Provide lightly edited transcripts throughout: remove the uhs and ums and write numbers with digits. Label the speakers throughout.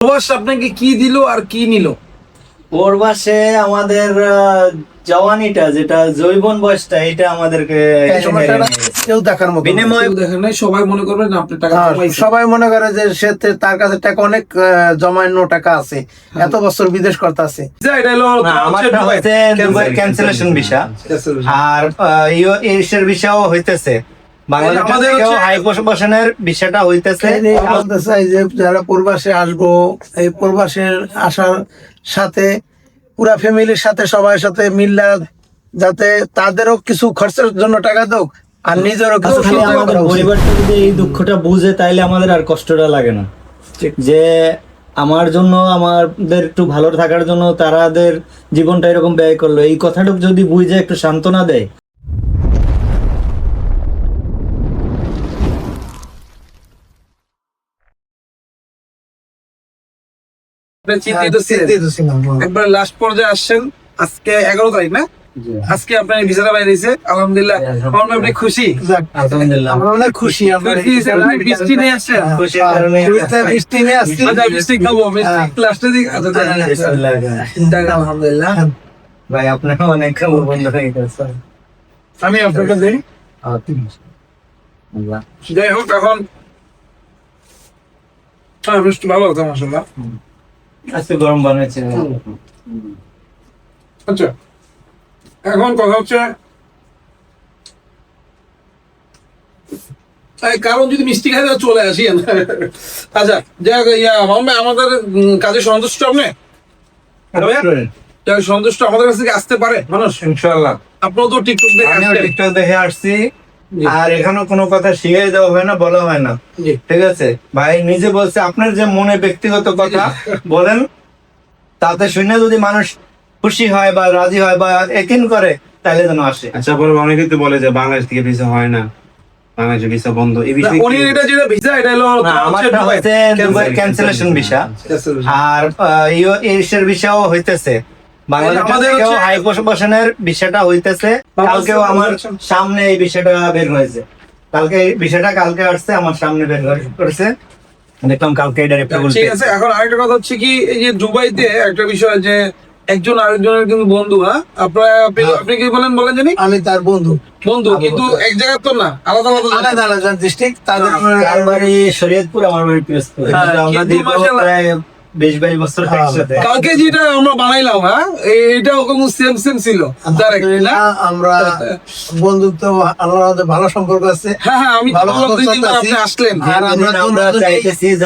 Speaker 1: প্রবাস আপনাকে কি দিল আর কি নিল?
Speaker 2: প্রবাসে আমাদের জওয়ানিটা, যেটা যৌবন বয়সটা, এটা আমাদেরকে
Speaker 3: কেউ দেখার মতো
Speaker 2: বিনিময়ে
Speaker 1: কেউ দেখেন নাই, সবাই মনে করবে না আপনি টাকা কামাইছেন।
Speaker 3: সবাই মনে করে যে তার কাছে টাকা অনেক জমানো টাকা আছে, এত বছর বিদেশ করতে আছে।
Speaker 1: এটা হলো
Speaker 2: আমারটা হচ্ছে দুবাই ক্যান্সেলেশন ভিসা, আর এশিয়ার ভিসাও হইতেছে, বাংলাদেশ
Speaker 1: আমাদের
Speaker 2: থেকেও
Speaker 1: হচ্ছে-
Speaker 2: হাই প্রমোশনের ভিসাটা হইতেছে।
Speaker 3: বলতে চাই যে যারা প্রবাসে আসবো, এই প্রবাসের আসার সাথে পুরা ফ্যামিলির সাথে সবার সাথে মিল্লা, যাতে তাদেরও কিছু খরচের জন্য টাকা দাও আর নিজেরও কিছু
Speaker 2: আসলে
Speaker 3: সঞ্চয়
Speaker 2: আমাদের
Speaker 3: করা উচিত।
Speaker 2: পরিবারটা যদি এই দুঃখটা বুঝে, তাইলে আমাদের আর কষ্টটা লাগে না। যে আমার জন্য, আমাদের একটু ভালো থাকার জন্য তারাদের জীবনটা এরকম ব্যয় করলো, এই কথাটুকু যদি বুঝে একটু সান্ত্বনা দেয়।
Speaker 1: আপনি চিন্তিত ছিলেন,
Speaker 3: চিন্তিত ছিলাম।
Speaker 1: একবার লাস্ট পর্যায়ে আসছেন। আজকে 11 তারিখ না? আজকে আপনার ভিসাটা বাইরে দিয়েছে, আলহামদুলিল্লাহ। আমার আপনি খুশি?
Speaker 3: যাক,
Speaker 2: আলহামদুলিল্লাহ।
Speaker 3: আমরা অনেক খুশি। আমরা
Speaker 1: কি হয়েছে? আপনি বৃষ্টি নিয়ে আসছেন?
Speaker 2: খুশির কারণে
Speaker 3: শুরুতে বৃষ্টি নিয়ে আসছি।
Speaker 1: আচ্ছা, বৃষ্টি খাবো, বৃষ্টি লাস্টের দিকে। আচ্ছা, যাক, আলহামদুলিল্লাহ।
Speaker 2: ভাই আপনার অনেক বন্ধ হয়ে গেছে।
Speaker 1: আমি আপনাকে দিই। যাই হোক, এখন বৃষ্টি ভালো হতো মাশাআল্লাহ।
Speaker 2: আজকে গরম বানাইছে।
Speaker 1: আচ্ছা, এখন কথা হচ্ছে, কারণ যদি মিষ্টি খাই তাহলে চলে আসি। আচ্ছা, যাক, মামা আমাদের কাজে সন্তুষ্ট আপনি? যাক, সন্তুষ্ট আমাদের কাছ থেকে আসতে পারে মানুষ
Speaker 2: ইনশাআল্লাহ।
Speaker 1: আপনারও তো টিকটক দেখে
Speaker 2: আমিও
Speaker 1: আসছেন।
Speaker 2: টিকটক দেখে আসছি,
Speaker 1: জি।
Speaker 2: আর এখানে কোনো কথা শিখিয়ে দেওয়া হয় না, বলা হয় না।
Speaker 1: জি।
Speaker 2: ঠিক আছে ভাই, নিজে বলছে আপনার যে মনে ব্যক্তিগত কথা বলেন, তাতে শুনে যদি মানুষ খুশি হয় বা রাজি হয় বা একিন করে, তাহলে যেন আসে।
Speaker 4: আচ্ছা, পরে অনেকে তো বলে যে বাংলাদেশ থেকে ভিসা হয় না, বাংলাদেশে ভিসা বন্ধ, এই বিষয়ে
Speaker 1: উনি এটা যেটা ভিসা, এটা হলো
Speaker 2: আমারটা হচ্ছে দুবাই ক্যান্সেলেশন ভিসা, আর এশিয়ার ভিসাও হইতেছে, বাংলাদেশ
Speaker 1: আমাদের
Speaker 2: থেকেও
Speaker 1: হচ্ছে-
Speaker 2: হাই প্রমোশনের ভিসাটা হইতেছে। কালকেও আমার সামনে এই বিষয়টা বের হয়েছে, কালকে এই বিষয়টা কালকে আসছে, আমার সামনে বের করেছে, দেখলাম কালকে এটা রিপ্লাই
Speaker 1: ঠিক আছে। এখন আরেকটা কথা হচ্ছে কি, এই যে দুবাইতে একটা বিষয় যে একজন আরেকজনের কিন্তু বন্ধু। হ্যাঁ, আপনি কি বলেন জানি
Speaker 3: আমি তার বন্ধু।
Speaker 1: বন্ধু, কিন্তু এক জায়গায় তো না, আলাদা আলাদা জায়গা।
Speaker 3: আলাদা আলাদা ডিস্ট্রিক্ট, তাদের
Speaker 2: আমার বাড়ি শরীয়তপুর, আমার বাড়ি পিরোজপুর।
Speaker 1: হ্যাঁ,
Speaker 2: আমরা
Speaker 1: কিন্তু
Speaker 2: দীর্ঘ
Speaker 1: মাশাআল্লাহ-
Speaker 2: প্রায় 20-22 বছর একসাথে।
Speaker 1: কালকে যেটা আমরা বানাইলাম, হ্যাঁ, এটাও কোনো সেম ছিল।
Speaker 3: আলহামদুলিল্লাহ, আমরা বন্ধুত্ব আল্লাহর ভালো সম্পর্ক আছে।
Speaker 1: হ্যাঁ, আমি
Speaker 3: ভালো
Speaker 1: বললাম 2-3 বার
Speaker 3: আছি।
Speaker 1: আপনি আসলেন।
Speaker 3: আর আমরা
Speaker 2: আমরা চাইতেছি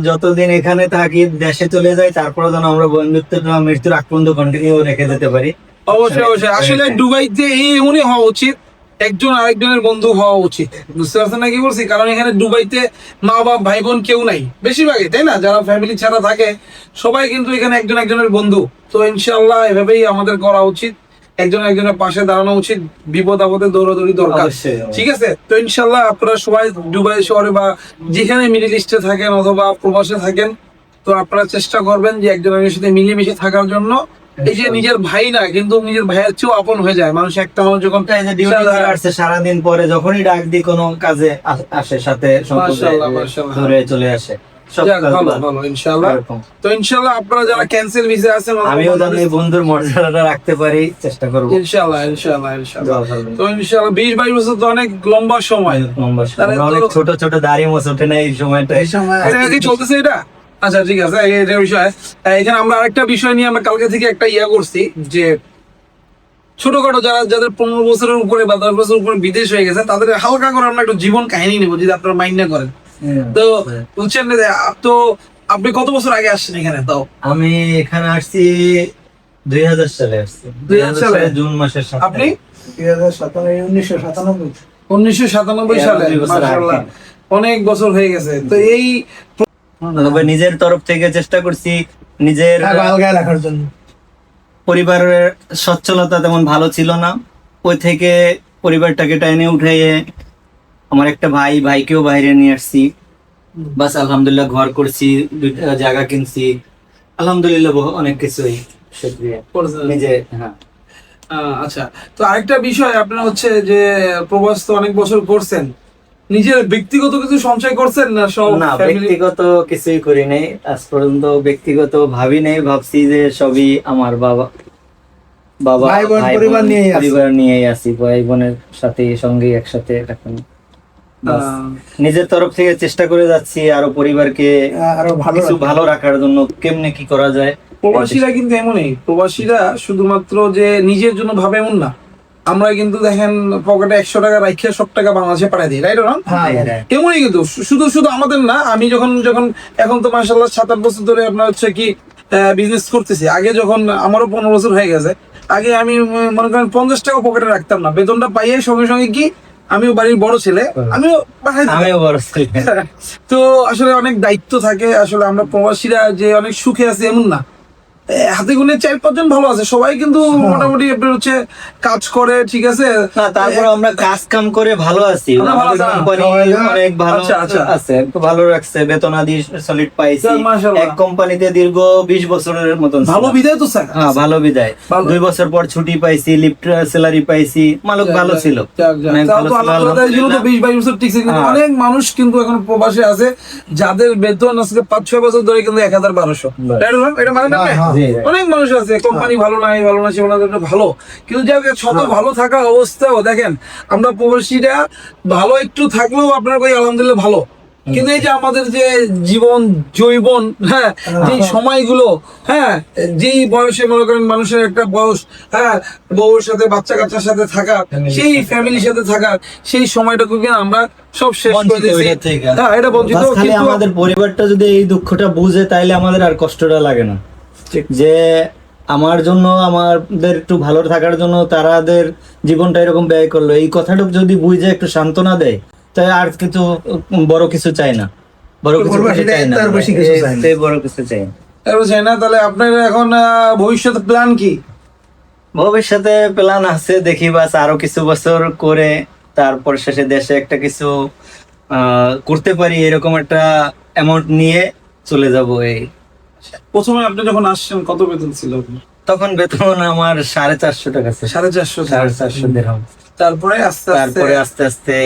Speaker 2: যতদিন এখানে থাকি, দেশে চলে যাই, তারপরে যেন আমরা বন্ধুত্বটা মৃত্যুর আগ পর্যন্ত কন্টিনিউ রেখে যেতে পারি।
Speaker 1: অবশ্যই অবশ্যই। আসলে দুবাইতে এমনই হওয়া উচিত, একজন আরেকজনের বন্ধু হওয়া উচিত। বুঝতে পারছেন না কি বলছি? কারণ এখানে দুবাইতে মা বাপ ভাই বোন কেউ নাই বেশিরভাগই, তাই না? যারা ফ্যামিলি ছাড়া থাকে সবাই কিন্তু এখানে একজন একজনের বন্ধু। তো ইনশাআল্লাহ এভাবেই আমাদের করা উচিত, একজন একজনের পাশে দাঁড়ানো উচিত, বিপদ আপদে দৌড়াদৌড়ি দরকার।
Speaker 2: অবশ্যই।
Speaker 1: ঠিক আছে, তো ইনশাআল্লাহ আপনারা সবাই দুবাই শহরে বা যেখানে মিডল ইস্টে থাকেন অথবা প্রবাসে থাকেন, তো আপনারা চেষ্টা করবেন যে একজন একজনের সাথে মিলেমিশে থাকার জন্য। এই যে নিজের ভাই না, কিন্তু নিজের ভাইয়ের চেয়েও আপন হয়ে যায় মানুষ। একটা মানুষ যখন
Speaker 2: এই যে ডিউটি করে আসছে সারাদিন পরে, যখনই ডাক দিই কোনো কাজে আসে, সাথে সম্পর্কে
Speaker 1: মাশাআল্লাহ, মাশাআল্লাহ।
Speaker 2: ধরে চলে আসে। সব
Speaker 1: যাক,
Speaker 2: কাজ
Speaker 1: ভালো
Speaker 2: ভালো।
Speaker 1: ভালো ইনশাআল্লাহ।
Speaker 2: এরকম।
Speaker 1: তো ইনশাআল্লাহ আপনারা যারা ক্যান্সেল ভিসা আছেন,
Speaker 2: আমিও যেন এই বন্ধুর মর্যাদাটা রাখতে পারি, চেষ্টা করবো।
Speaker 1: ইনশাআল্লাহ ইনশাআল্লাহ ইনশাআল্লাহ। তো ইনশাআল্লাহ 20-22 বছর তো অনেক লম্বা সময়। তাহলে তো-
Speaker 2: অনেক ছোট ছোট দাড়ি মোছ ওঠে না এই সময়টা।
Speaker 3: এই সময়
Speaker 1: এটা কি চলতেছে এটা? আচ্ছা, ঠিক আছে, এটা বিষয়। এখানে আমরা আরেকটা বিষয় নিয়ে আমরা কালকে থেকে একটা করছি যে ছোটখাটো যাদের 15 বছরের উপরে বা 10 বছরের উপরে বিদেশ হয়ে গেছে, তাদের হালকা করে আমরা একটু জীবন কাহিনী নেবো, যদি আপনারা মাইন্ড না করেন। তো বুঝছেন, তো আপনি কত বছর আগে আসছেন এখানে? তাও
Speaker 2: আমি এখানে আসছি 2000 সালে আসছি,
Speaker 1: 2000 সালে?
Speaker 2: জুন মাসের 7
Speaker 1: আপনি
Speaker 3: 1997
Speaker 1: 1997 সালে?
Speaker 2: 2 বছর
Speaker 1: মাশাআল্লাহ,
Speaker 2: আগে।
Speaker 1: অনেক বছর হয়ে গেছে। তো এই
Speaker 2: তবে নিজের তরফ থেকে চেষ্টা করছি, নিজের
Speaker 3: আলগায় রাখার জন্য।
Speaker 2: পরিবারের সচ্ছলতা তেমন ভালো ছিল না, ওই থেকে পরিবারটাকে টেনে উঠাইয়ে আমার একটা ভাইকেও বাইরে নিয়ে আসছি। বাস আলহামদুলিল্লাহ, ঘর করছি, 2টা জায়গা কিনছি, আলহামদুলিল্লাহ অনেক কিছুই শুকরিয়া নিজে। হ্যাঁ,
Speaker 1: আচ্ছা, তো আরেকটা বিষয়, আপনার হচ্ছে যে প্রবাস তো অনেক বছর করছেন, নিজের ব্যক্তিগত কিছু সঞ্চয় করছেন না সব
Speaker 2: না,
Speaker 1: family?
Speaker 2: ব্যক্তিগত কিছুই করি নাই আজ পর্যন্ত, ব্যক্তিগত ভাবি নাই, ভাবছি যে সবই আমার বাবা বাবা
Speaker 3: ভাই বোন,
Speaker 2: ভাই
Speaker 3: পরিবার
Speaker 2: বোন,
Speaker 3: নিয়েই আছি।
Speaker 2: পরিবার নিয়েই আছি, ভাই বোনের সাথে সঙ্গে একসাথে এখন বাস।
Speaker 1: আহ,
Speaker 2: নিজের তরফ থেকে চেষ্টা করে যাচ্ছি আরো পরিবারকে
Speaker 3: আরো ভালো
Speaker 2: কিছু ভালো রাখার জন্য কেমনে কি করা যায়।
Speaker 1: প্রবাসীরা কিন্তু এমনই, প্রবাসীরা শুধুমাত্র যে নিজের জন্য ভাবে এমন না, আমরা কিন্তু দেখেন পকেটে 100 টাকা রাখিয়া সব টাকা বাংলাদেশে পাঠিয়ে দিই, রাইট না?
Speaker 3: হ্যাঁ,
Speaker 1: এমনই কিন্তু শুধু শুধু আমাদের না, আমি যখন যখন এখন তো মাশাআল্লাহ 7-8 বছর ধরে আপনার হচ্ছে কি বিজনেস করতেছি, আগে যখন আমারও 15 বছর হয়ে গেছে, আগে আমি মনে করেন 50 টাকা পকেটে রাখতাম না, বেতনটা পাইয়ে সঙ্গে সঙ্গে কি আমিও বাড়ির বড় ছেলে, আমিও পাঠাই দিতাম।
Speaker 2: আমিও বড় ছেলে।
Speaker 1: তো আসলে অনেক দায়িত্ব থাকে, আসলে আমরা প্রবাসীরা যে অনেক সুখে আছি এমন না, হাতে গুনে 4-5 জন ভালো আছে, সবাই কিন্তু মোটামুটি আপনার হচ্ছে কাজ করে, ঠিক আছে।
Speaker 2: না, তারপর আমরা কাজ কাম করে ভালো আছি,
Speaker 1: আমরা ভালো
Speaker 2: আমাদের
Speaker 1: আছি।
Speaker 2: কোম্পানি অনেক ভালো
Speaker 1: আচ্ছা, আচ্ছা।
Speaker 2: আছে, একটু ভালো রাখছে, বেতনাদি সলিড পাইছি।
Speaker 1: যাক, মাশাআল্লাহ।
Speaker 2: এক কোম্পানিতে দীর্ঘ 20 বছরের মতন ছিলাম।
Speaker 1: ভালো বিদায় তো স্যার।
Speaker 2: হ্যাঁ, ভালো বিদায়।
Speaker 1: ভালো।
Speaker 2: 2 বছর পর ছুটি পাইছি, লিফট স্যালারি পাইছি, মালক ভালো ছিল, অনেক
Speaker 1: তাও
Speaker 2: ভালো
Speaker 1: তো
Speaker 2: ছিল,
Speaker 1: আলহামদুলিল্লাহ, এই জন্য তো 20-22 বছর টিকছে, কিন্তু
Speaker 2: হ্যাঁ।
Speaker 1: অনেক মানুষ কিন্তু এখন প্রবাসে আছে যাদের বেতন আজকে 5-6 বছর ধরে কিন্তু 1200। তাই না? এটা মানে না?
Speaker 3: হ্যাঁ,
Speaker 2: জি।
Speaker 1: অনেক মানুষ আছে, কোম্পানি ভালো নাই, ভালো না, সে ভালো, কিন্তু যাকে শত ভালো থাকা অবস্থাও দেখেন আমরা প্রবাসীরা ভালো একটু থাকলেও আপনার কই আলহামদুলিল্লাহ ভালো, কিন্তু এই যে আমাদের যে জীবন জৈবন, হ্যাঁ, যে সময়গুলো, হ্যাঁ, যেই বয়সে মনে করেন মানুষের একটা বয়স, হ্যাঁ, বউর সাথে বাচ্চা কাচ্চার সাথে থাকা, সেই ফ্যামিলির সাথে থাকা, সেই সময়টুকু কিন্তু আমরা সব শেষ করে
Speaker 2: বঞ্চিত
Speaker 1: দিয়েছি।
Speaker 2: ওইটা থেকে।
Speaker 1: হ্যাঁ, এটা বঞ্চিত,
Speaker 2: বাস খালি
Speaker 1: কিন্তু
Speaker 2: আমাদের পরিবারটা যদি এই দুঃখটা বুঝে তাইলে আমাদের আর কষ্টটা লাগে না,
Speaker 1: ঠিক।
Speaker 2: যে আমার জন্য, আমাদের একটু ভালো থাকার জন্য তারাদের জীবনটা এরকম ব্যয় করলো, এই কথাটুকু যদি বুঝে একটু সান্ত্বনা দেয়, তাই আর কিছু বড় কিছু চাই না, বড় কিছু
Speaker 3: প্রবাসীরা
Speaker 2: চাই না,
Speaker 3: তার বেশি কিছু চায় না।
Speaker 2: এই বড় কিছু চাই না।
Speaker 1: এবার চাই না। তাহলে আপনার এখন ভবিষ্যৎ প্ল্যান কি?
Speaker 2: ভবিষ্যতে প্ল্যান আছে, দেখি বাস আরো কিছু বছর করে তারপর শেষে দেশে একটা কিছু করতে পারি, এরকম একটা অ্যামাউন্ট নিয়ে চলে যাব। এই
Speaker 1: প্রথমে আপনি যখন আসছেন কত বেতন ছিল আপনার?
Speaker 2: তখন বেতন আমার 450 টাকা ছিল,
Speaker 1: 450
Speaker 2: 450 দিরহাম।
Speaker 1: তারপরে আস্তে আস্তে
Speaker 2: তারপরে আস্তে আস্তে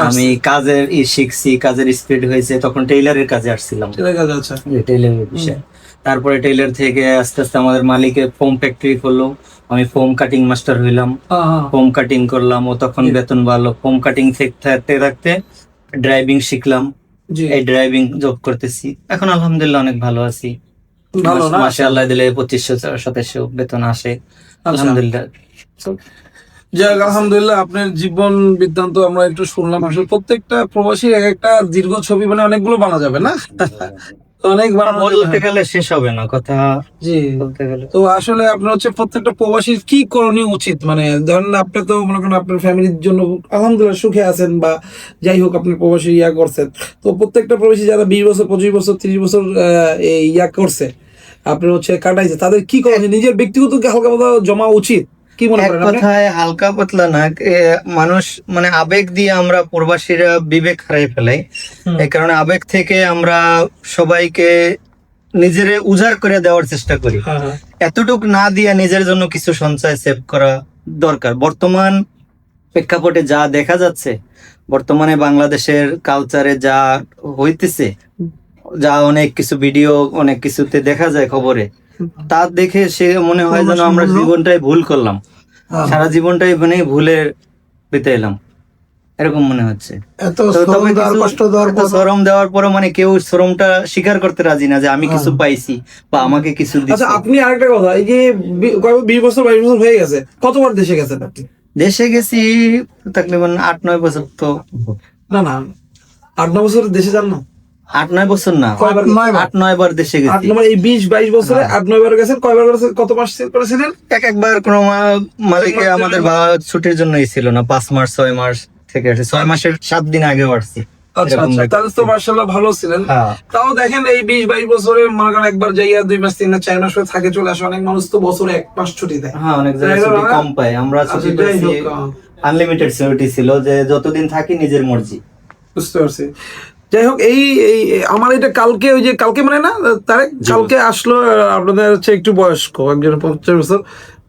Speaker 2: আমি কাজের শিখছি, কাজের স্পিড হয়েছে, তখন টেইলারের কাজে আসছিলাম,
Speaker 1: চলে গেছে। আচ্ছা,
Speaker 2: টেইলারের বিষয়। তারপরে টেইলার থেকে আস্তে আস্তে আমাদের মালিকে ফোম ফ্যাক্টরি করলো, আমি ফোম কাটিং মাস্টার হইলাম,
Speaker 1: হ্যাঁ, হ্যাঁ।
Speaker 2: ফোম কাটিং করলাম, ও তখন বেতন বাড়লো। ফোম কাটিং থাকতে থাকতে ড্রাইভিং শিখলাম,
Speaker 1: জি,
Speaker 2: এই ড্রাইভিং জব করতেছি, এখন আলহামদুলিল্লাহ অনেক ভালো আছি।
Speaker 1: ভালো না?
Speaker 2: মাসে আল্লাহ দিলে 2500-2700 বেতন আসে, আলহামদুলিল্লাহ।
Speaker 1: যাক, আলহামদুলিল্লাহ, আপনার জীবন বৃত্তান্ত আমরা একটু শুনলাম। আসলে প্রত্যেকটা প্রবাসীর এক একটা দীর্ঘ ছবি, মানে অনেকগুলো বানা যাবে না, অনেক বানানো যাবে।
Speaker 2: বলতে গেলে শেষ হবে না কথা,
Speaker 1: জি।
Speaker 2: বলতে গেলে।
Speaker 1: তো আসলে আপনার হচ্ছে প্রত্যেকটা প্রবাসীর কি করণীয় উচিত, মানে ধরেন আপনি তো মনে করেন আপনার ফ্যামিলির জন্য আলহামদুলিল্লাহ সুখে আছেন, বা যাই হোক আপনি প্রবাসী ইয়া করছেন, তো প্রত্যেকটা প্রবাসী যারা 20 বছর 25 বছর 30 বছর এই ইয়া করছে, আপনার হচ্ছে কাটাইছে, তাদের কি করণীয়? নিজের ব্যক্তিগত কি হালকা পাতলা জমা উচিত, কি মনে
Speaker 2: এক
Speaker 1: করেন আপনি?
Speaker 2: কথায় হালকা পাতলা না, মানুষ মানে আবেগ দিয়ে আমরা প্রবাসীরা বিবেক হারাই ফেলাই, এই কারণে আবেগ থেকে আমরা সবাইকে নিজের উজাড় করে দেওয়ার চেষ্টা করি।
Speaker 1: হ্যাঁ, হ্যাঁ।
Speaker 2: এতটুক না দিয়ে নিজের জন্য কিছু সঞ্চয় সেভ করা দরকার। বর্তমান প্রেক্ষাপটে যা দেখা যাচ্ছে, বর্তমানে বাংলাদেশের কালচারে যা হইতেছে, যা অনেক কিছু ভিডিও অনেক কিছুতে দেখা যায় খবরে, তা দেখে সে মনে হয় যেন আমরা জীবনটাই ভুল করলাম, সারা জীবনটাই মানে ভুলে বিতাইলাম, এরকম মনে হচ্ছে।
Speaker 3: এত
Speaker 2: তো
Speaker 3: শ্রম
Speaker 2: তবে
Speaker 3: দেওয়ার,
Speaker 2: কিছু-
Speaker 3: কষ্ট দেওয়ার
Speaker 2: এত
Speaker 3: পর
Speaker 2: শ্রম দেওয়ার পরে মানে কেউ শ্রমটা স্বীকার করতে রাজি না যে আমি কিছু পাইছি বা আমাকে কিছু
Speaker 1: আচ্ছা,
Speaker 2: দিচ্ছে।
Speaker 1: আপনি আরেকটা কথা, এই যে 20 বছর 22 বছর হয়ে গেছে, কতবার দেশে গেছেন আপনি?
Speaker 2: দেশে গেছি তাকরিবান 8-9 বছর। তো
Speaker 1: না না, 8-9 বছর দেশে যান না?
Speaker 2: 8-9 বছর না,
Speaker 1: কয়বার?
Speaker 2: 8-9 বার দেশে
Speaker 1: 8
Speaker 2: গেছি।
Speaker 1: নম্বর, এই 20-22 বছরে 8-9 বার গেছেন। কয়বার গেছেন? কত মাস করেছিলেন?
Speaker 2: একবার কোনো মালিকে আমাদের ছুটির জন্যই ছিল না, 5 মাস 6 মাস থেকে আসছে, 6 মাসের 7 দিন আগেও আসছি।
Speaker 1: আচ্ছা,
Speaker 2: এরকম
Speaker 1: আচ্ছা,
Speaker 2: একটা-
Speaker 1: তাহলে তো মার্শাল্লাহ ভালো ছিলেন।
Speaker 2: হ্যাঁ।
Speaker 1: তাও দেখেন এই 20-22 বছরে মনে করেন একবার যাইয়া 2 মাস 3 মাস 4 মাস করে থাকে চলে আসে। অনেক মানুষ তো বছরে 1 মাস ছুটি দেয়।
Speaker 2: হ্যাঁ, অনেক জায়গায় ছুটি কম পায়, আমরা ছুটি
Speaker 1: আচ্ছা, যাই
Speaker 2: পেয়েছি
Speaker 1: হোক,
Speaker 2: আনলিমিটেড ছুটি ছিল, যে যতদিন থাকি নিজের মর্জি।
Speaker 1: বুঝতে পারছি। যাই হোক, এই এই আমার এটা কালকে, ওই যে কালকে মানে না তারেক, কালকে আসলো আপনাদের হচ্ছে একটু বয়স্ক একজন 50 বছর,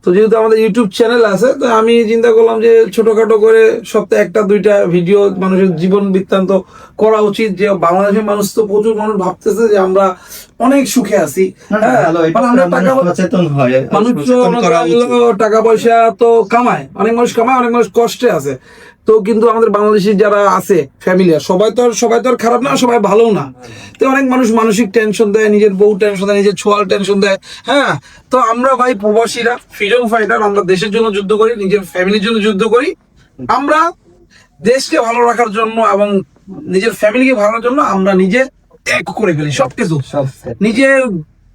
Speaker 1: তো যেহেতু আমাদের ইউটিউব চ্যানেল আছে, তো আমি চিন্তা করলাম যে ছোটখাটো করে সপ্তাহে একটা দুইটা ভিডিও মানুষের জীবন বৃত্তান্ত করা উচিত। যে বাংলাদেশের মানুষ তো প্রচুর মানুষ ভাবতেছে যে আমরা অনেক সুখে আছি, হ্যাঁ,
Speaker 2: ভালো, এটা
Speaker 1: মানে আমরা
Speaker 2: মানুষ
Speaker 1: টাকা
Speaker 2: সচেতন হয়,
Speaker 1: মানুষ
Speaker 2: সচেতন করা উচিত।
Speaker 1: টাকা পয়সা তো কামায়, অনেক মানুষ কামায়, অনেক মানুষ কষ্টে আছে। তো কিন্তু আমাদের বাংলাদেশি যারা আছে ফ্যামিলি, সবাই তো আর খারাপ না, সবাই ভালো না। তো অনেক মানুষ মানসিক টেনশন দেয়, নিজের বউ টেনশন দেয়, নিজের ছোয়াল টেনশন দেয়, হ্যাঁ। তো আমরা ভাই প্রবাসীরা ফ্রিডম ফাইটার, আমরা দেশের জন্য যুদ্ধ করি, নিজের ফ্যামিলির জন্য যুদ্ধ করি। আমরা দেশকে ভালো রাখার জন্য এবং নিজের ফ্যামিলিকে ভালো রাখার জন্য আমরা নিজে ত্যাগ করে ফেলি সবকিছু, নিজের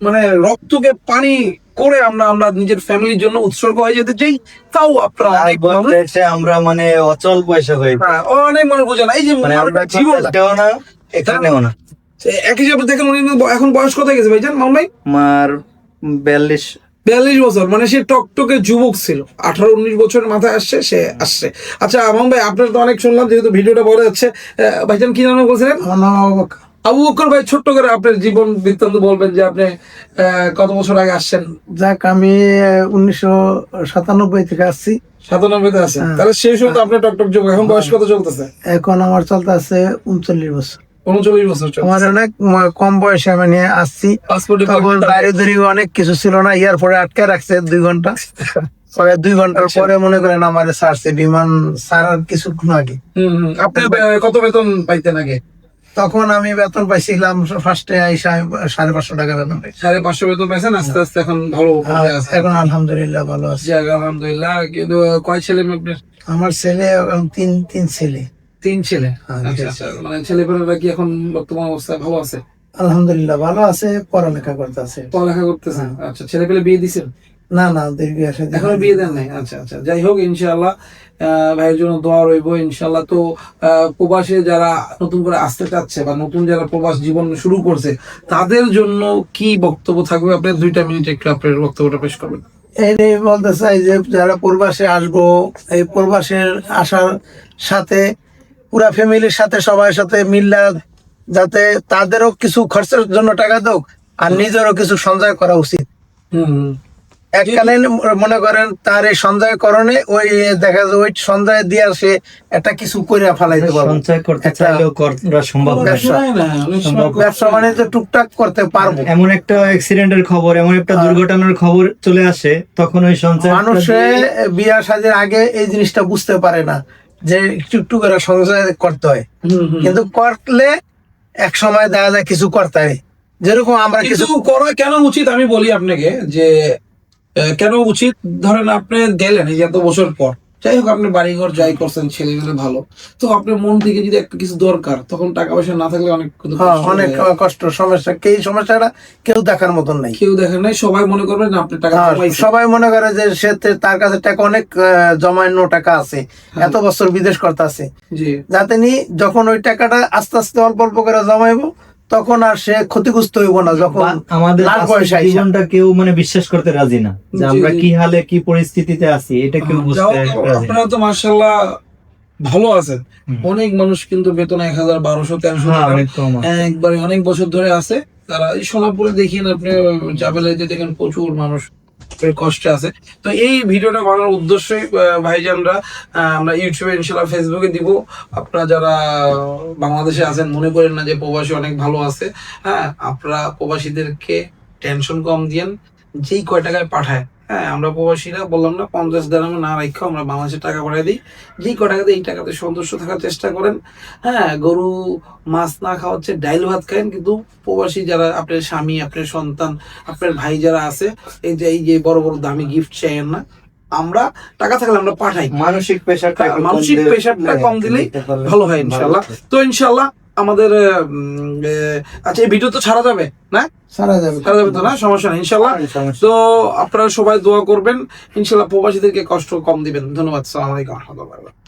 Speaker 1: মানে রক্তকে পানি করে আমরা নিজের ফ্যামিলির জন্য উৎসর্গ হয়ে যেতে চাই। তাও আপনারা অনেক মানুষ,
Speaker 2: দেশে আমরা মানে অচল পয়সা হয়ে
Speaker 1: হ্যাঁ, অনেক মানুষ বোঝে না এই যে
Speaker 2: মানে আমরা
Speaker 1: জীবন
Speaker 2: দেও না, এখানেও না।
Speaker 1: এক হিসাবে দেখেন উনি এখন বয়স কত গেছে ভাইজান মামুন ভাই?
Speaker 2: আমার 42
Speaker 1: 42 বছর, মানে সে টকটকে যুবক ছিল। 18-19 বছরের মাথায় আসছে, সে আসছে। আচ্ছা মামুন ভাই, আপনার তো অনেক শুনলাম, যেহেতু ভিডিওটা বড় যাচ্ছে, ভাইজান কি নাম বলছিলেন?
Speaker 3: আমার নাম আবু বকর।
Speaker 1: আবু বকর ভাই, ছোট্ট করে আপনার জীবন বৃত্তান্ত বলবেন যে আপনি কত বছর আগে আসছেন?
Speaker 3: যাক, আমি 1997 থেকে আসছি।
Speaker 1: 97-তে আছেন, তাহলে সেই সময় তো আপনার টকটক যুবক। এখন বয়স কত চলতেছে?
Speaker 3: এখন আমার চলতে আছে 39 বছর।
Speaker 1: 39 বছর চলছে।
Speaker 3: আমার অনেক কম বয়সে আমি নিয়ে আসছি।
Speaker 1: পাসপোর্টে
Speaker 3: তখন বাইরে ধরি অনেক কিছু ছিল না, এয়ারপোর্টে আটকে রাখছে 2 ঘন্টা। পরে 2 ঘন্টার পরে মনে করেন আমার ছাড়ছে বিমান ছাড়ার কিছুক্ষণ আগে।
Speaker 1: আপনি কত বেতন পাইতেন আগে?
Speaker 3: তখন আমি বেতন পাইছিলাম ফার্স্টে আইসা 550 টাকা বেতন পাইছি।
Speaker 1: 550 বেতন পাইছেন, আস্তে আস্তে এখন ভালো পর্যায়ে আছেন।
Speaker 3: এখন আলহামদুলিল্লাহ ভালো আছে।
Speaker 1: যাক, আলহামদুলিল্লাহ। কিন্তু কয় ছেলে মেয়ে আপনার?
Speaker 3: আমার ছেলে এখন তিন ছেলে।
Speaker 1: 3 ছেলে।
Speaker 3: হ্যাঁ,
Speaker 1: আচ্ছা আচ্ছা, মানে ছেলেপেলেরা কি এখন বর্তমান অবস্থায় ভালো আছে?
Speaker 3: আলহামদুলিল্লাহ ভালো আছে, পড়ালেখা করতে আছে।
Speaker 1: পড়ালেখা করতেছেন? আচ্ছা, ছেলেপেলে বিয়ে দিছেন?
Speaker 3: না না, দীর্ঘ আসে
Speaker 1: এখনো বিয়ে দেন নাই? আচ্ছা আচ্ছা, যাই হোক, ইনশাআল্লাহ ভাইয়ের জন্য দোয়া রইব ইনশাআল্লাহ। তো প্রবাসে যারা নতুন করে আসতে চাচ্ছে বা নতুন যারা প্রবাস জীবন শুরু করছে, তাদের জন্য কি বক্তব্য থাকবে? আপনার 2টা মিনিট একটু আপনার বক্তব্যটা পেশ করবেন।
Speaker 3: এই বলতে চাই যে যারা প্রবাসে আসবো, এই প্রবাসের আসার সাথে পুরা ফ্যামিলির সাথে সবার সাথে মিল্লা, যাতে তাদেরও কিছু খরচের জন্য টাকা দেওক আর নিজেরও কিছু সঞ্চয় করা উচিত। এককালীন মনে করেন তার এই সঞ্চয়করণে ওই দেখা যায় ওই সঞ্চয় দিয়ে সে একটা কিছু করে ফেলাইতে পারবে।
Speaker 2: সঞ্চয় করতে চাইলেও করা সম্ভব না।
Speaker 3: ব্যবসা বাণিজ্য টুকটাক করতে পারবো।
Speaker 2: এমন একটা অ্যাক্সিডেন্টের খবর, এমন একটা দুর্ঘটনার খবর চলে আসে, তখন ওই সঞ্চয়
Speaker 3: মানুষে বিয়া শাদীর আগে এই জিনিসটা বুঝতে পারে না যে একটু একটু করে সঞ্চয় করতে হয়, কিন্তু করলে এক সময় দেখা যায় কিছু করতে হয়। যেরকম আমরা কিছু
Speaker 1: কিছু করা কেন উচিত আমি বলি আপনাকে, যে কেন উচিত। ধরেন আপনি গেলেন এই যে এত বছর পর, যাই হোক আপনি বাড়িঘর যাই করছেন, ছেলে মেলে ভালো, তো আপনার মন থেকে যদি একটা কিছু দরকার, তখন টাকা পয়সা না থাকলে অনেক কিন্তু কষ্ট
Speaker 3: অনেক
Speaker 1: হয়ে যায়।
Speaker 3: কষ্ট সমস্যা, এই সমস্যাটা কেউ দেখার মতন নাই।
Speaker 1: কেউ দেখেন নাই, সবাই মনে করবে না আপনি টাকা কামাইছেন।
Speaker 3: সবাই মনে করে যে সে তার কাছে টাকা অনেক জমানো টাকা আছে, এত বছর বিদেশ করতে আছে,
Speaker 1: জি,
Speaker 3: যাতে নি যখন ওই টাকাটা আস্তে আস্তে অল্প অল্প করে জমাইবো, তখন আর সে ক্ষতিগ্রস্ত হইব না। যখন
Speaker 2: আমাদের
Speaker 3: লাখ
Speaker 2: বাস্তব
Speaker 3: পয়সা আইসা।
Speaker 2: জীবনটা কেউ মানে বিশ্বাস করতে রাজি না, যে আমরা
Speaker 1: জি, জি।
Speaker 2: কি হালে কি পরিস্থিতিতে আছি, এটা কেউ বুঝতে
Speaker 1: যাও,
Speaker 2: রাজি না।
Speaker 1: আপনারা তো মাশাআল্লাহ ভালো আছেন। অনেক মানুষ কিন্তু বেতন 1000, 1200, 1300
Speaker 2: হ্যাঁ,
Speaker 1: টাকা
Speaker 2: অনেক কম আছে।
Speaker 1: একবারে অনেক বছর ধরে আছে। তারা এই সোনাপুরে দেখেন, আপনি চাপেলাইতে দেখেন প্রচুর মানুষ কষ্টে আছে। তো এই ভিডিওটা বানানোর উদ্দেশ্যই ভাইজানরা আমরা ইউটিউবে ইনশাল্লাহ ফেসবুকে দিব। আপনারা যারা বাংলাদেশে আছেন, মনে করেন না যে প্রবাসী অনেক ভালো আছে, হ্যাঁ, আপনারা প্রবাসীদেরকে টেনশন কম দিয়েন, যেই কয় টাকায় পাঠায়। হ্যাঁ, আমরা প্রবাসীরা বললাম না 50 দিরহামে না রাখা আমরা বাংলাদেশে টাকা পাঠিয়ে দিই। যেই কয় টাকাতে এই টাকাতে সন্তুষ্ট থাকার চেষ্টা করেন। হ্যাঁ, গরু মাছ না খাওয়া হচ্ছে, ডাইল ভাত খায়েন, কিন্তু প্রবাসী যারা আপনার স্বামী, আপনার সন্তান, আপনার ভাই যারা আছে, এই যে বড় বড় দামি গিফট চাইেন না। আমরা টাকা থাকলে আমরা পাঠাই,
Speaker 2: মানসিক প্রেশারটা
Speaker 1: মানসিক প্রেশারটা কম দিলেই ভালো হয় ইনশাল্লাহ। তো ইনশাল্লাহ আমাদের আচ্ছা, এই ভিডিও তো ছাড়া যাবে না?
Speaker 3: সারা যাবে।
Speaker 1: ছাড়া যাবে তো না? সমস্যা নেই ইনশাল্লাহ। তো আপনারা সবাই দোয়া করবেন ইনশাল্লাহ, প্রবাসীদেরকে কষ্ট কম দিবেন। ধন্যবাদ। আসসালামু আলাইকুম ওয়া রাহমাতুল্লাহি ওয়া বারাকাতুহু।